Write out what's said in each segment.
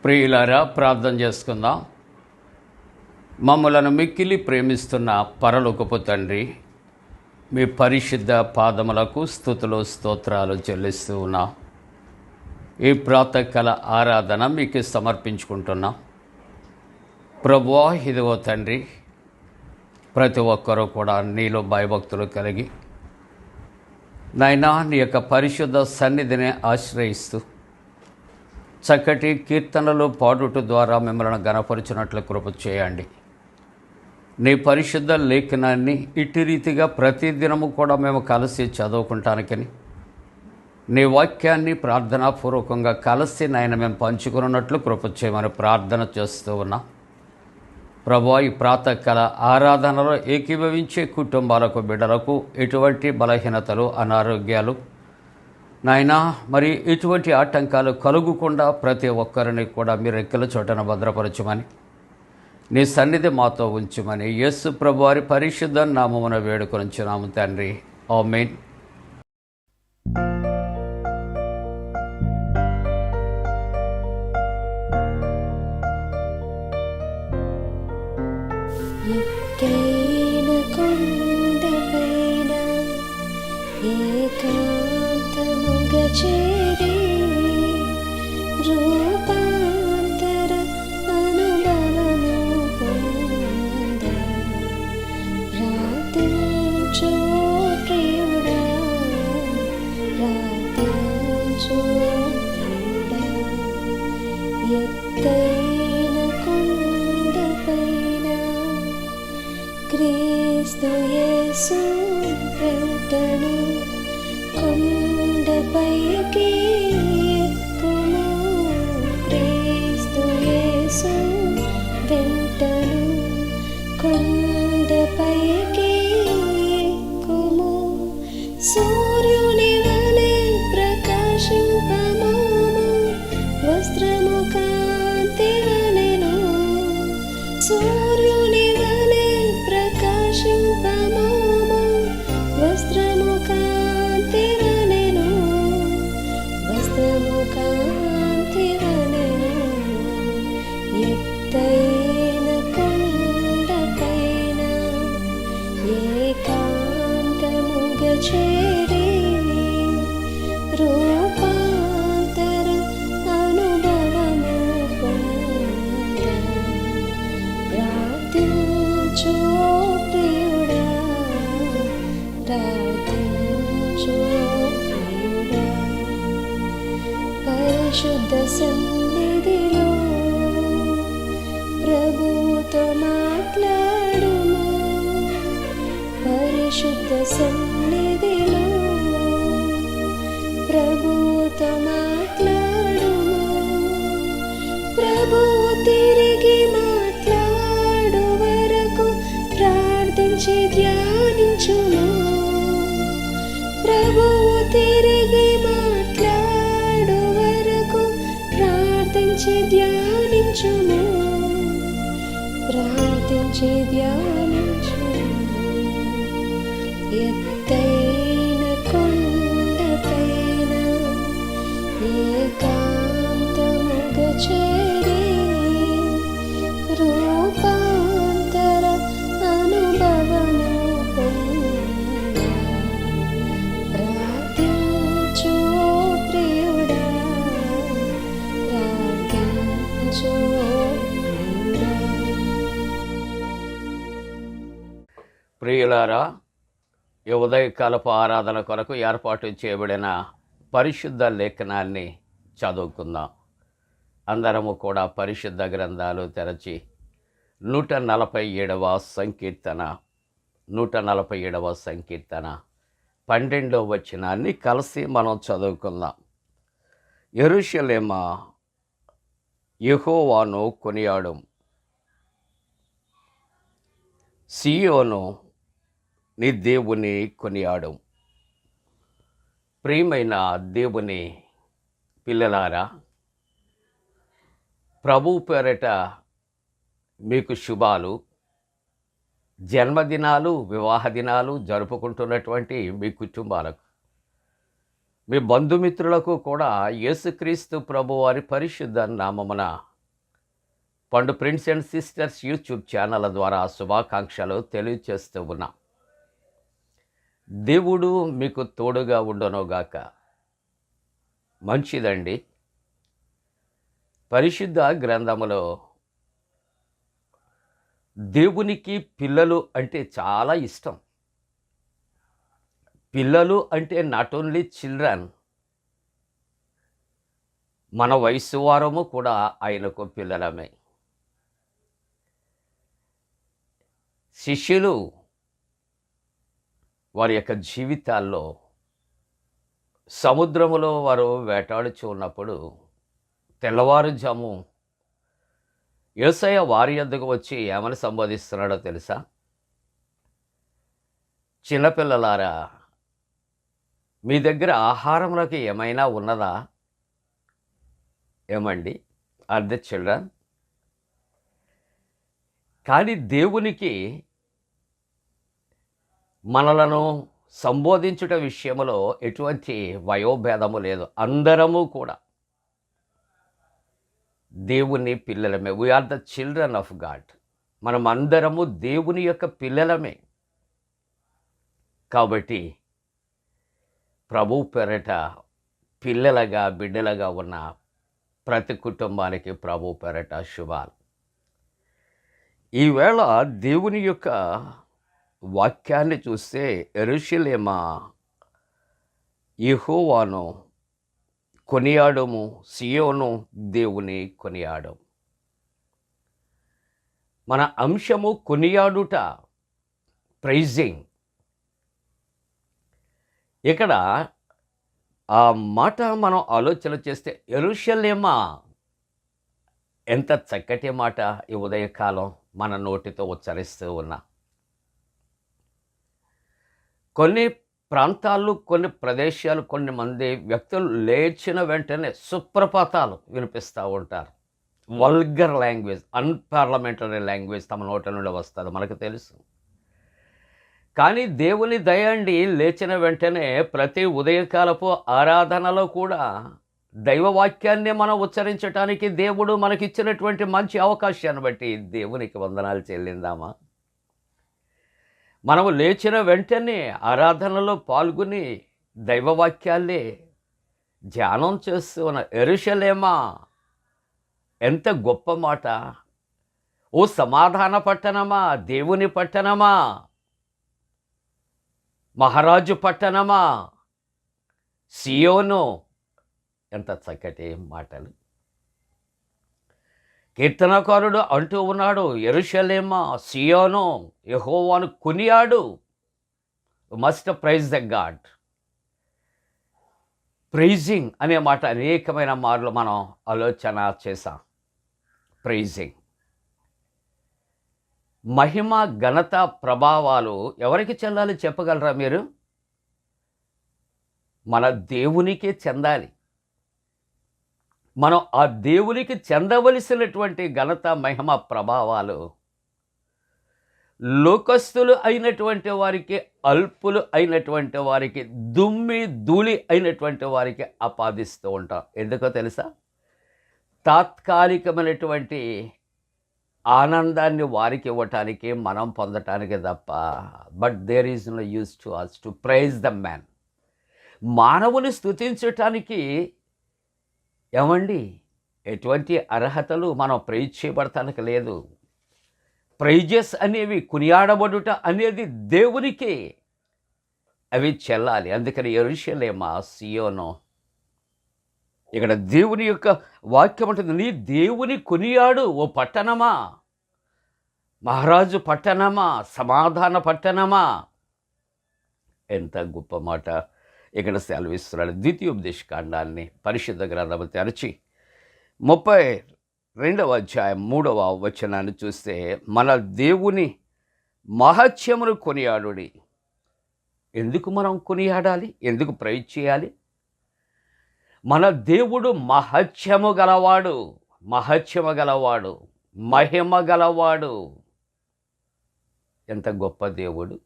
ప్రియులారా, ప్రార్థన చేసుకుందాం. మమ్మలను మిక్కిలి ప్రేమిస్తున్న పరలోకపు తండ్రి, మీ పరిశుద్ధ పాదములకు స్తుతులు స్తోత్రాలు చెల్లిస్తూ ఉన్నాం. ఈ ప్రాతకాల ఆరాధన మీకు సమర్పించుకుంటున్నాం. ప్రభువా, ఇదిగో తండ్రి, ప్రతి ఒక్కరూ కూడా నీలో భయభక్తులు కలిగి నాయనా నీ యొక్క పరిశుద్ధ సన్నిధిని ఆశ్రయిస్తూ చక్కటి కీర్తనలు పాడుట ద్వారా మిమ్మల్ని గణపరిచినట్లు కృప చేయండి. నీ పరిశుద్ధ లేఖనాన్ని ఇటు రీతిగా ప్రతిదినము కూడా మేము కలిసి చదువుకుంటానికని, నీ వాక్యాన్ని ప్రార్థనాపూర్వకంగా కలిసి నాయన మేము పంచుకున్నట్లు కృప చేయమని ప్రార్థన చేస్తూ ఉన్నాం. ప్రభువా, ఈ ప్రాతకాల ఆరాధనలో ఏకీభవించే కుటుంబాలకు, బిడ్డలకు ఎటువంటి బలహీనతలు, అనారోగ్యాలు నాయనా మరి ఎటువంటి ఆటంకాలు కలుగకుండా ప్రతి ఒక్కరిని కూడా మీరు రెక్కల చోటన భద్రపరచమని, నీ సన్నిధి మాతో ఉంచమని యేసు ప్రభువారి పరిశుద్ధ నామమున వేడుకొనుచున్నాము తండ్రి. ఆమేన్. ఎత్తైన కొండపైన ఏకాంతముగా చేరి రూపాంతర అనుభవము పొంద ప్రార్థించు ప్రియుడా, ప్రార్థించు ప్రియుడా. ఎత్తైన కొండపైన క్రీస్తు యేసు వెంటను కొండపైకి ఎక్కుము. క్రీస్తు యేసు వెంటను కొండపైకి ఎక్కుము. సూర్యుని వలె ప్రకాశింపము, వస్త్రము కాంతి వలెను. సూర్యుని వలె ప్రకాశింపము, వస్త్రము కాంతి వలెను. వస్త్రము కాంతి వలెను. ఎత్తైన కొండపైన ఏకాంతముగా చేరి రూపాంతర అనుభవము పొంద ప్రార్థించు ప్రియుడా, ప్రార్థించు ప్రియుడా. పరిశుద్ధ సన్నిధిలో ప్రభువుతో మాట్లాడుము. పరిశుద్ధ సన్నిధిలో ప్రభువుతో మాట్లాడుము. ప్రభువు తిరిగి మాట్లాడు వరకు ప్రార్థించి ధ్యానించుము. ప్రభువు తిరిగి మాట్లాడు వరకు ప్రార్థించి ధ్యానించుము. ప్రార్థించి ధ్యానించుము. ఎత్తైన కొండపైన ఏకాంతముగా చేరి రూపాంతర అనుభవము పొంద ప్రార్థించు ప్రియుడా, ప్రార్థించు ప్రియుడా. ప్రియులారా, ఈ ఉదయకాలపు ఆరాధన కొరకు ఏర్పాటు చేయబడిన పరిశుద్ధ లేఖనాన్ని చదువుకుందాం. అందరము కూడా పరిశుద్ధ గ్రంథాలు తెరచి 147వ సంకీర్తన 147వ సంకీర్తన 12వ వచనాన్ని కలిసి మనం చదువుకుందాం. యెరూషలేమా, యెహోవాను కొనియాడు, సీయోను నీ దేవుని కొనియాడు. ప్రియమైన దేవుని పిల్లలారా, ప్రభు పేరట మీకు శుభాలు. జన్మదినాలు, వివాహ దినాలు జరుపుకుంటున్నటువంటి మీ కుటుంబాలకు, మీ బంధుమిత్రులకు కూడా యేసుక్రీస్తు ప్రభువారి పరిశుద్ధ నామమున పండు prince and sisters YouTube channel ద్వారా శుభాకాంక్షలు తెలియచేస్తూ ఉన్నాం. దేవుడు మీకు తోడుగా ఉండునుగాక. మంచిదండి. పరిశుద్ధ గ్రంథములో దేవునికి పిల్లలు అంటే చాలా ఇష్టం. పిల్లలు అంటే నాట్ ఓన్లీ చిల్డ్రన్, మన వయసు వారము కూడా ఆయనకు పిల్లలమే. శిష్యులు వారి యొక్క జీవితాల్లో సముద్రములో వారు వేటాడుచు ఉన్నప్పుడు తెల్లవారుజాము యేసయ్య వారి యొద్దకు వచ్చి ఏమని సంబోధిస్తున్నాడో తెలుసా? చిన్నపిల్లలారా, మీ దగ్గర ఆహారములకు ఏమైనా ఉన్నదా? ఏమండి, ఆర్ ద చిల్డ్రన్? కానీ దేవునికి మనలను సంబోధించుట విషయంలో ఎటువంటి వయోభేదము లేదు. అందరము కూడా దేవుని పిల్లలమే. We are the children of God. మనం అందరము దేవుని యొక్క పిల్లలమే. కాబట్టి ప్రభు పేరట పిల్లలుగా బిడ్డలుగా ఉన్న ప్రతి కుటుంబానికి ప్రభు పేరట శుభాలు. ఈవేళ దేవుని యొక్క వాక్యాన్ని చూస్తే, యెరూషలేమా, యెహోవాను కొనియాడము, సియోను దేవుని కొనియాడము. మన అంశము కొనియాడుట, ప్రైజింగ్. ఇక్కడ ఆ మాట మనం ఆలోచన చేస్తే, యెరూషలేమా, ఎంత చక్కటి మాట ఈ ఉదయకాలం మన నోటితో ఉచ్చరిస్తూ ఉన్నా. కొన్ని ప్రాంతాలు, కొన్ని ప్రదేశాలు, కొన్ని మంది వ్యక్తులు లేచిన వెంటనే సుప్రభాతాలు వినిపిస్తూ ఉంటారు. వల్గర్ లాంగ్వేజ్, అన్పార్లమెంటరీ లాంగ్వేజ్ తమ నోటి నుండి వస్తుంది, మనకు తెలుసు. కానీ దేవుని దయ అండి, లేచిన వెంటనే ప్రతి ఉదయకాలపు ఆరాధనలో కూడా దైవవాక్యాన్ని మనం ఉచ్చరించడానికి దేవుడు మనకిచ్చినటువంటి మంచి అవకాశాన్ని బట్టి దేవునికి వందనాలు చెల్లిందామా? మనము లేచిన వెంటనే ఆరాధనలో పాల్గొని దైవవాక్యాలే ధ్యానం చేస్తూ ఉన్న యెరూషలేమా, ఎంత గొప్ప మాట! ఓ సమాధాన పట్టణమా, దేవుని పట్టణమా, మహారాజు పట్టణమా, సియోను, ఎంత చక్కటి మాటలు! కీర్తనకారుడు అంటూ ఉన్నాడు, యెరూషలేమా, సియోను, యెహోవాను కొనియాడు. Must praise the God. Praising అనే మాట అనేకమైన మార్లు మనం ఆలోచన చేశాం. ప్రైజింగ్. మహిమ, ఘనత, ప్రభావాలు ఎవరికి చెందాలి చెప్పగలరా మీరు? మన దేవునికే చెందాలి. మనం ఆ దేవునికి చెందవలసినటువంటి ఘనత, మహిమ, ప్రభావాలు లోకస్తులు అయినటువంటి వారికి, అల్పులు అయినటువంటి వారికి, దుమ్మి ధూళి అయినటువంటి వారికి ఆపాదిస్తూ ఉంటాం. ఎందుకో తెలుసా? తాత్కాలికమైనటువంటి ఆనందాన్ని వారికి ఇవ్వటానికి, మనం పొందటానికి తప్ప. But there is no use to us to praise the man. మానవుని స్తుతించటానికి ఏమండి ఎటువంటి అర్హతలు మనం ప్రైజ్ చేయబడటానికి లేదు. ప్రైజెస్ అనేవి, కొనియాడబడుట అనేది దేవునికి అవి చెల్లాలి. అందుకని యెరూషలేమా, సియోను, ఇక్కడ దేవుని యొక్క వాక్యం ఉంటుంది, నీ దేవుని కొనియాడు ఓ పట్టణమా, మహారాజు పట్టణమా, సమాధాన పట్టణమా. ఎంత గొప్ప మాట ఇక్కడ సెలవిస్తున్నాడు. ద్వితీయోపదేశకాండాన్ని పరిశుద్ధ గ్రంథము తెరచి 32వ అధ్యాయం 3వ వచనాన్ని చూస్తే, మన దేవుని మహత్యమును కొనియాడుడి. ఎందుకు మనం కొనియాడాలి? ఎందుకు ప్రైజ్ చేయాలి? మన దేవుడు మహత్యము గలవాడు, మహత్యము గలవాడు, మహిమ గలవాడు. ఎంత గొప్ప దేవుడు!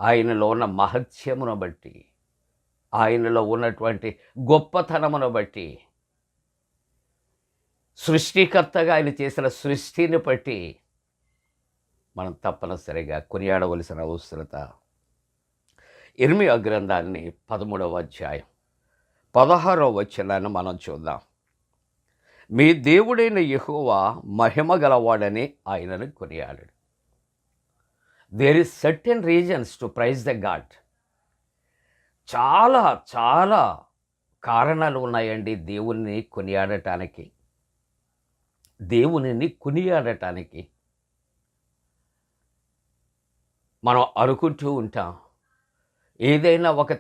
ఆయనలో ఉన్న మహత్యమును బట్టి, ఆయనలో ఉన్నటువంటి గొప్పతనమును బట్టి సృష్టికర్తగా ఆయన చేసిన సృష్టిని బట్టి మనం తప్పనిసరిగా కొనియాడవలసిన అవసరత. ఇర్మియా గ్రంథాన్ని 13వ అధ్యాయం 16వ వచనాన్ని మనం చూద్దాం. మీ దేవుడైన యెహోవా మహిమ గలవాడని ఆయనను కొనియాడాడు. There is certain reasons to praise the God. చాలా చాలా కారణాలు ఉన్నాయండి దేవుణ్ణి కొనియాడటానికి. దేవునిని కొనియాడటానికి మనం అనుకుంటూ ఉంటాం, ఏదైనా ఒక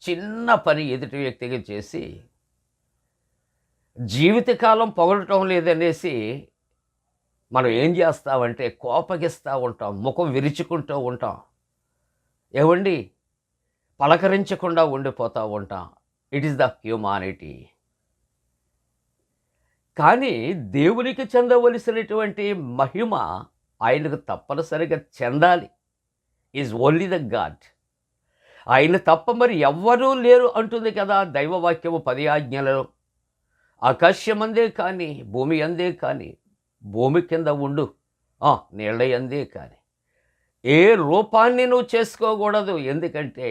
చిన్న పని ఎదుటి వ్యక్తికి చేసి జీవితకాలం పొగడటం లేదనేసి మనం ఏం చేస్తామంటే కోపగిస్తూ ఉంటాం, ముఖం విరుచుకుంటూ ఉంటాం, ఏవండి పలకరించకుండా ఉండిపోతూ ఉంటాం. It is the humanity. కానీ దేవునికి చెందవలసినటువంటి మహిమ ఆయనకు తప్పనిసరిగా చెందాలి. Is only the God. ఆయన తప్ప మరి ఎవ్వరూ లేరు అంటుంది కదా దైవవాక్యము 10 ఆజ్ఞలలో. ఆకాశమందే కానీ, భూమి అందే కానీ, భూమి కింద ఉండు నీళ్ళ అందే కానీ ఏ రూపాన్ని నువ్వు చేసుకోకూడదు, ఎందుకంటే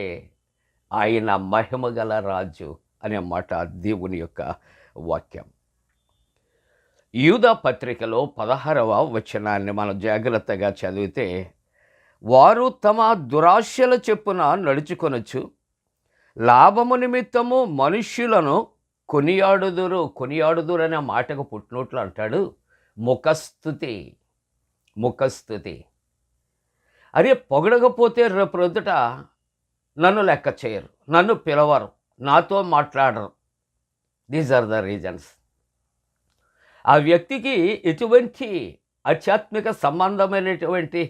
ఆయన మహిమ గల రాజు అనే మాట దేవుని యొక్క వాక్యం. యూదా పత్రికలో 16వ వచనాన్ని మనం జాగ్రత్తగా చదివితే, వారు తమ దురాశల చెప్పున నడుచుకొనొచ్చు, లాభము నిమిత్తము మనుష్యులను కొనియాడుదురు అనే మాటకు పుట్టినట్లు అంటాడు ముఖస్థుతి. అరే పొగడకపోతే రేపు రొద్దుట నన్ను లెక్క చేయరు, నన్ను పిలవరు, నాతో మాట్లాడరు. These are the reasons. ఆ వ్యక్తికి ఎటువంటి ఆధ్యాత్మిక సంబంధమైనటువంటి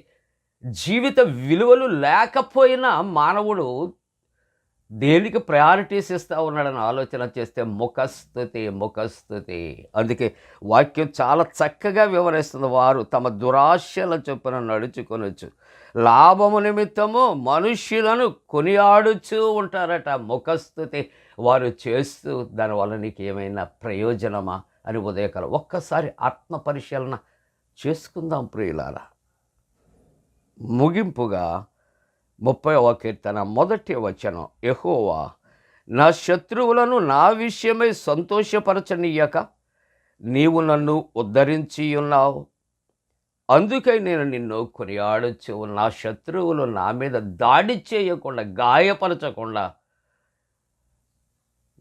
జీవిత విలువలు లేకపోయినా మానవుడు దేనికి ప్రయారిటీస్ ఇస్తూ ఉన్నాడని ఆలోచన చేస్తే ముఖస్థుతి. అందుకే వాక్యం చాలా చక్కగా వివరిస్తుంది. వారు తమ దురాశల చొప్పున నడుచుకొనొచ్చు, లాభము నిమిత్తము మనుష్యులను కొనియాడుచూ ఉంటారట. ముఖస్థుతి వారు చేస్తూ దానివల్ల నీకు ఏమైనా ప్రయోజనమా అని ఉదయకాలం ఒక్కసారి ఆత్మ పరిశీలన చేసుకుందాం ప్రియులారా. ముగింపుగా 30వ కీర్తన 1వ వచనం, యెహోవా నా శత్రువులను నా విషయమై సంతోషపరచనీయక నీవు నన్ను ఉద్ధరించి ఉన్నావు, అందుకై నేను నిన్ను కొనియాడొచ్చు. నా శత్రువులు నా మీద దాడి చేయకుండా, గాయపరచకుండా,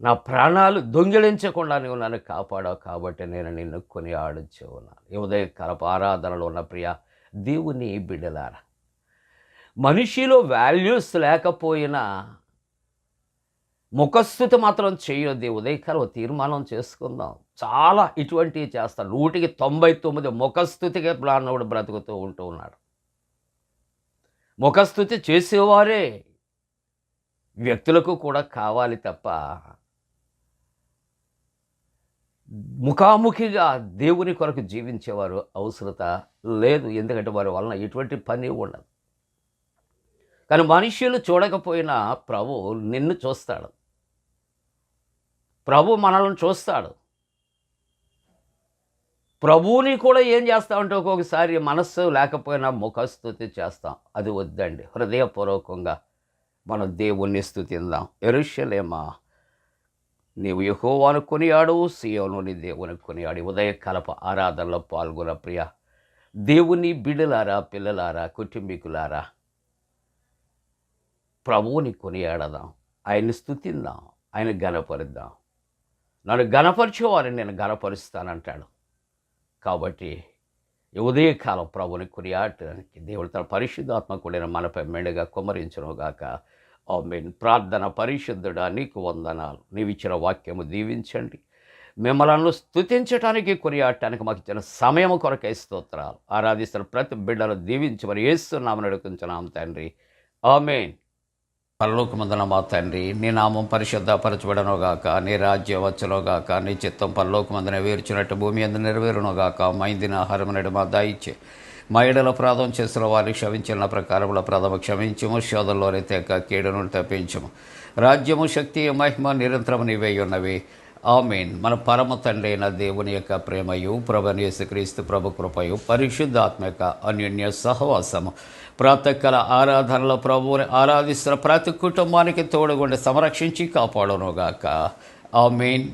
నా ప్రాణాలు దొంగిలించకుండా నువ్వు నన్ను కాపాడావు, కాబట్టి నేను నిన్ను కొనియాడొచ్చు ఉన్నాను. ఈ ఉదయకాలపు ఆరాధనలో ఉన్న ప్రియ దేవుని బిడ్డలారా, మనిషిలో వాల్యూస్ లేకపోయినా ముఖస్థుతి మాత్రం చేయొద్దు. ఉదయకాలం తీర్మానం చేసుకుందాం. చాలా ఇటువంటివి చేస్తాను. 199 ముఖస్థుతిగా మానవుడు బ్రతుకుతూ ఉంటూ ఉన్నాడు. ముఖస్థుతి చేసేవారే వ్యక్తులకు కూడా కావాలి తప్ప ముఖాముఖిగా దేవుని కొరకు జీవించేవారు అవసరత లేదు. ఎందుకంటే వారి వలన ఎటువంటి పని ఉండదు. కానీ మనుష్యులు చూడకపోయినా ప్రభు నిన్ను చూస్తాడు, ప్రభు మనల్ని చూస్తాడు. ప్రభువుని కూడా ఏం చేస్తామంటే ఒక్కొక్కసారి మనస్సు లేకపోయినా ముఖస్థుతి చేస్తాం. అది వద్దండి. హృదయపూర్వకంగా మనం దేవుణ్ణి స్తుతిందాం. యెరూషలేమా నీవు యెహోవాను కొనియాడు, సీయోను నీ దేవుని కొనియాడి. ఉదయకాలపు ఆరాధనలో పాల్గొన్న ప్రియ దేవుని బిడ్డలారా, పిల్లలారా, కుటుంబీకులారా, ప్రభువుని కొనియాడదాం, ఆయన్ని స్తుతిందాం, ఆయన గణపరుద్దాం. నన్ను గణపరిచేవారిని నేను గణపరుస్తానంటాడు. కాబట్టి ఈ ఉదయకాలం ప్రభుని కొనియాడటానికి దేవుడు తన పరిశుద్ధాత్మ కూడిన మనపై మెండుగా కుమ్మరించునుగాక. ఆమేన్. ప్రార్థన. పరిశుద్ధుడా నీకు వందనాలు. నీవిచ్చిన వాక్యము దీవించండి. మిమ్మల్ని స్తుతించడానికి కొనియాడటానికి మాకు ఇచ్చిన సమయము కొరకై స్తోత్రాలు. ఆరాధిస్తున్న ప్రతి బిడ్డను దీవించి మరి యేసునామమున అడుగుచున్నాం తండ్రి. ఆమేన్. పరలోకమందున మా తండ్రి, నీ నామం పరిశుద్ధపరచబడనుగాక, నీ రాజ్యం వచ్చునుగాక, నీ చిత్తం పరలోకమందున వేర్చినట్టు భూమి అందు నెరవేరునుగాక. మా ఇందిన ఆహారం నేడు మా దయచే, మా ఎడల అపరాధం చేసిన వారిని క్షమించిన ప్రకారముల అపరాధము క్షమించము, శోధంలోని తెక కీడును తప్పించము. రాజ్యము, శక్తి, మహిమ నిరంతరము నీవే ఉన్నవి. ఆమేన్. మన పరమ తండ్రి అయిన దేవుని యొక్క ప్రేమయు, ప్రభువైన యేసుక్రీస్తు ప్రభు కృపయు, పరిశుద్ధాత్మ యొక్క అన్యోన్య సహవాసము, ప్రాతకాల ఆరాధనలో ప్రభువుని ఆరాధిస్తున్న ప్రతి కుటుంబానికి తోడుగుండి సంరక్షించి కాపాడునుగాక. ఆమేన్.